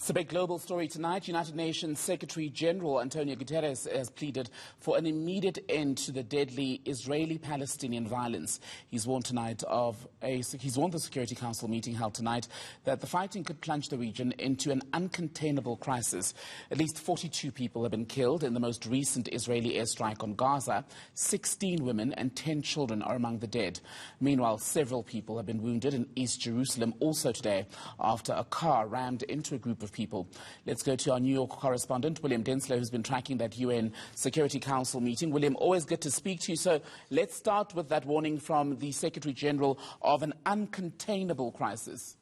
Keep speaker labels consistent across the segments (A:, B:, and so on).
A: It's a big global story tonight. United Nations Secretary General Antonio Guteres has pleaded for an immediate end to the deadly Israeli-Palestinian violence. He's warned the Security Council meeting held tonight that the fighting could plunge the region into an uncontainable crisis. At least 42 people have been killed in the most recent Israeli airstrike on Gaza. 16 women and 10 children are among the dead. Meanwhile, several people have been wounded in East Jerusalem also today after a car rammed into a group of people. Let's go to our New York correspondent, William Denselow, who's been tracking that UN Security Council meeting. William, always good to speak to you. So let's start with that warning from the Secretary General of an uncontainable crisis.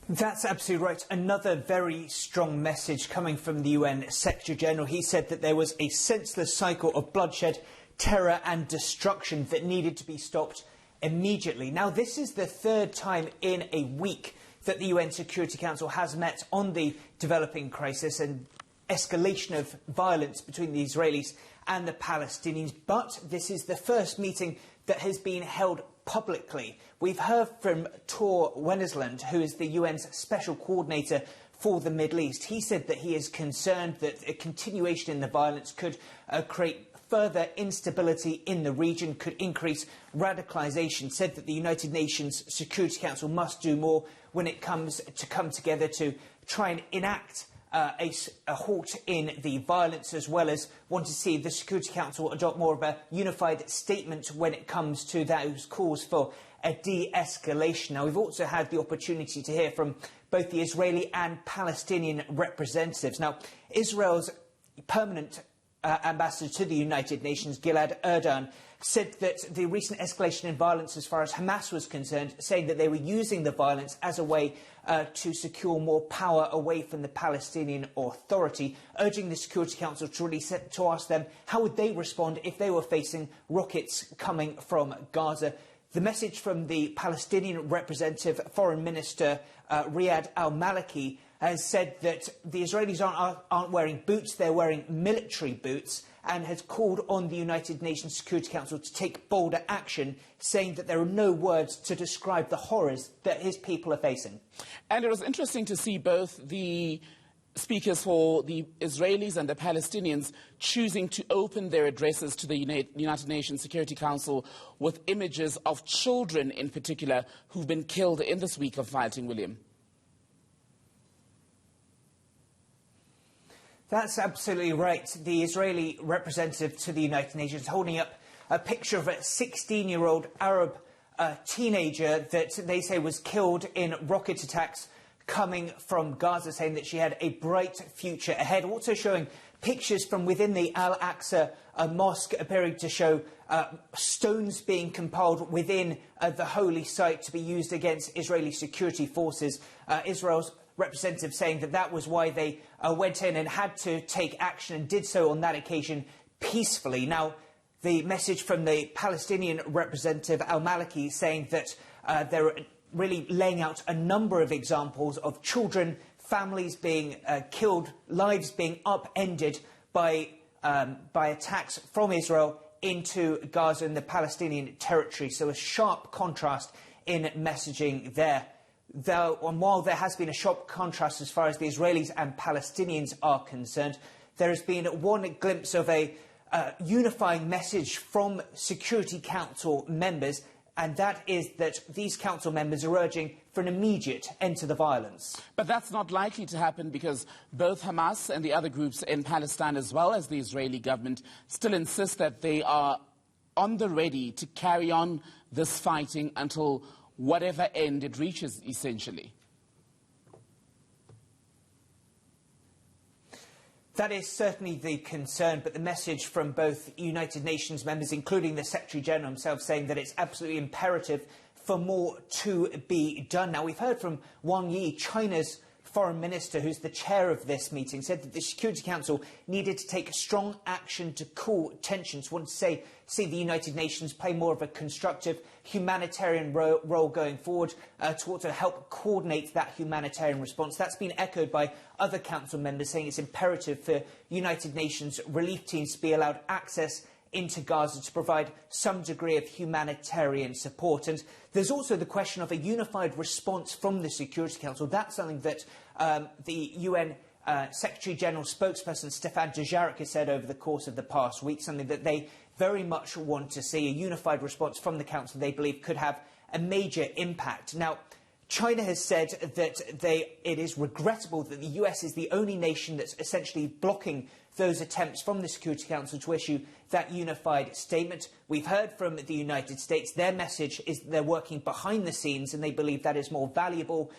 B: That's absolutely right. Another very strong message coming from the UN Secretary General. He said that there was a senseless cycle of bloodshed, terror and destruction that needed to be stopped immediately. Now, this is the third time in a week that the UN Security Council has met on the developing crisis and escalation of violence between the Israelis and the Palestinians. But this is the first meeting that has been held publicly. We've heard from Tor Wennesland, who is the UN's Special Coordinator for the Middle East. He said that he is concerned that a continuation in the violence could create further instability in the region, could increase radicalisation, said that the United Nations Security Council must do more when it comes to come together to try and enact a halt in the violence, as well as want to see the Security Council adopt more of a unified statement when it comes to those calls for a de-escalation. Now, we've also had the opportunity to hear from both the Israeli and Palestinian representatives. Now, Israel's permanent ambassador to the United Nations, Gilad Erdan, said that the recent escalation in violence as far as Hamas was concerned, saying that they were using the violence as a way to secure more power away from the Palestinian Authority, urging the Security Council to really to ask them how would they respond if they were facing rockets coming from Gaza. The message from the Palestinian representative, Foreign Minister Riyad al-Maliki, has said that the Israelis aren't wearing boots, they're wearing military boots, and has called on the United Nations Security Council to take bolder action, saying that there are no words to describe the horrors that his people are facing.
A: And it was interesting to see both the speakers for the Israelis and the Palestinians choosing to open their addresses to the United Nations Security Council with images of children in particular who've been killed in this week of fighting, William.
B: That's absolutely right. The Israeli representative to the United Nations holding up a picture of a 16-year-old Arab teenager that they say was killed in rocket attacks coming from Gaza, saying that she had a bright future ahead. Also showing pictures from within the Al-Aqsa mosque, appearing to show stones being compiled within the holy site to be used against Israeli security forces. Israel's representative saying that that was why they went in and had to take action, and did so on that occasion peacefully. Now, the message from the Palestinian representative al-Maliki saying that they're really laying out a number of examples of children, families being killed, lives being upended by attacks from Israel into Gaza and the Palestinian territory. So a sharp contrast in messaging there. And while there has been a sharp contrast as far as the Israelis and Palestinians are concerned, there has been one glimpse of a unifying message from Security Council members, and that is that these council members are urging for an immediate end to the violence.
A: But that's not likely to happen because both Hamas and the other groups in Palestine, as well as the Israeli government, still insist that they are on the ready to carry on this fighting until whatever end it reaches, essentially.
B: That is certainly the concern, but the message from both United Nations members, including the Secretary General himself, saying that it's absolutely imperative for more to be done. Now, we've heard from Wang Yi, China's Foreign Minister, who's the chair of this meeting, said that the Security Council needed to take strong action to cool tensions. Want to see the United Nations play more of a constructive humanitarian role going forward to also help coordinate that humanitarian response. That's been echoed by other council members, saying it's imperative for United Nations relief teams to be allowed access into Gaza to provide some degree of humanitarian support. And there's also the question of a unified response from the Security Council. That's something that the UN Secretary-General spokesperson Stefan Dujarric has said over the course of the past week, something that they very much want to see. A unified response from the Council, they believe, could have a major impact. Now, China has said that it is regrettable that the US is the only nation that's essentially blocking those attempts from the Security Council to issue that unified statement. We've heard from the United States. Their message is that they're working behind the scenes, and they believe that is more valuable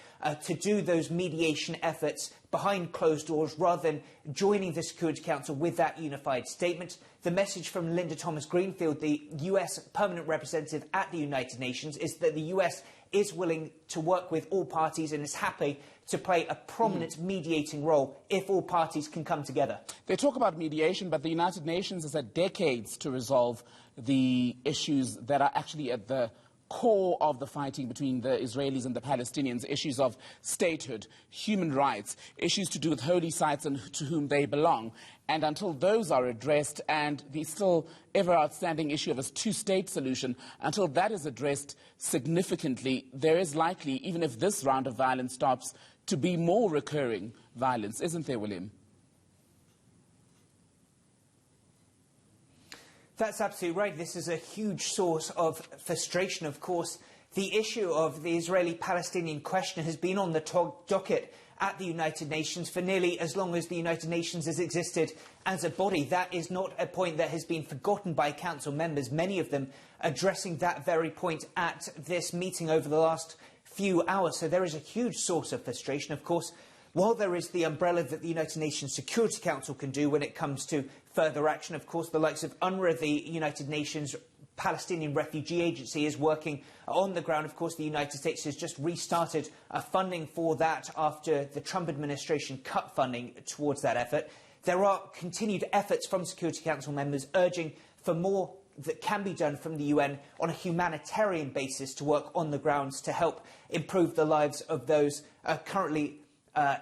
B: to do those mediation efforts behind closed doors rather than joining the Security Council with that unified statement. The message from Linda Thomas-Greenfield, the US permanent representative at the United Nations, is that the US is willing to work with all parties and is happy to play a prominent mediating role if all parties can come together.
A: They talk about mediation, but the United Nations has had decades to resolve the issues that are actually at the core of the fighting between the Israelis and the Palestinians, issues of statehood, human rights, issues to do with holy sites and to whom they belong. And until those are addressed, and the still ever outstanding issue of a two-state solution, until that is addressed significantly, there is likely, even if this round of violence stops, to be more recurring violence, isn't there, William?
B: That's absolutely right. This is a huge source of frustration. Of course, the issue of the Israeli-Palestinian question has been on the docket at the United Nations for nearly as long as the United Nations has existed as a body. That is not a point that has been forgotten by Council members, many of them addressing that very point at this meeting over the last few hours. So there is a huge source of frustration. Of course, while there is the umbrella that the United Nations Security Council can do when it comes to further action, of course, the likes of UNRWA, the United Nations Palestinian Refugee Agency, is working on the ground. Of course, the United States has just restarted funding for that after the Trump administration cut funding towards that effort. There are continued efforts from Security Council members urging for more that can be done from the UN on a humanitarian basis to work on the grounds to help improve the lives of those currently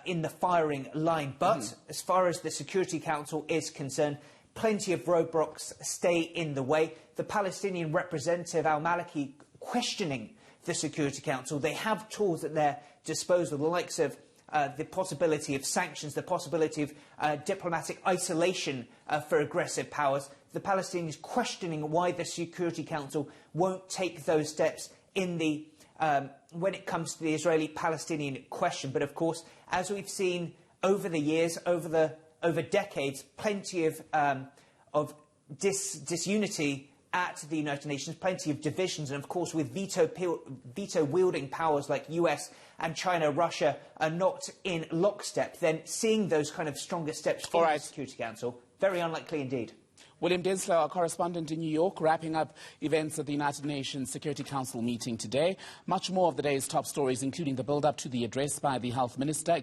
B: in the firing line. But as far as the Security Council is concerned, plenty of roadblocks stay in the way. The Palestinian representative al-Maliki questioning the Security Council. They have tools at their disposal, the likes of the possibility of sanctions, the possibility of diplomatic isolation for aggressive powers. The Palestinians questioning why the Security Council won't take those steps in the when it comes to the Israeli-Palestinian question. But of course, as we've seen over the years, over decades, plenty of disunity at the United Nations, plenty of divisions, and of course with veto-wielding powers like US and China, Russia are not in lockstep, then seeing those kind of stronger steps from the Security Council, very unlikely indeed.
A: William Denselow, our correspondent in New York, wrapping up events at the United Nations Security Council meeting today. Much more of the day's top stories, including the build-up to the address by the Health Minister.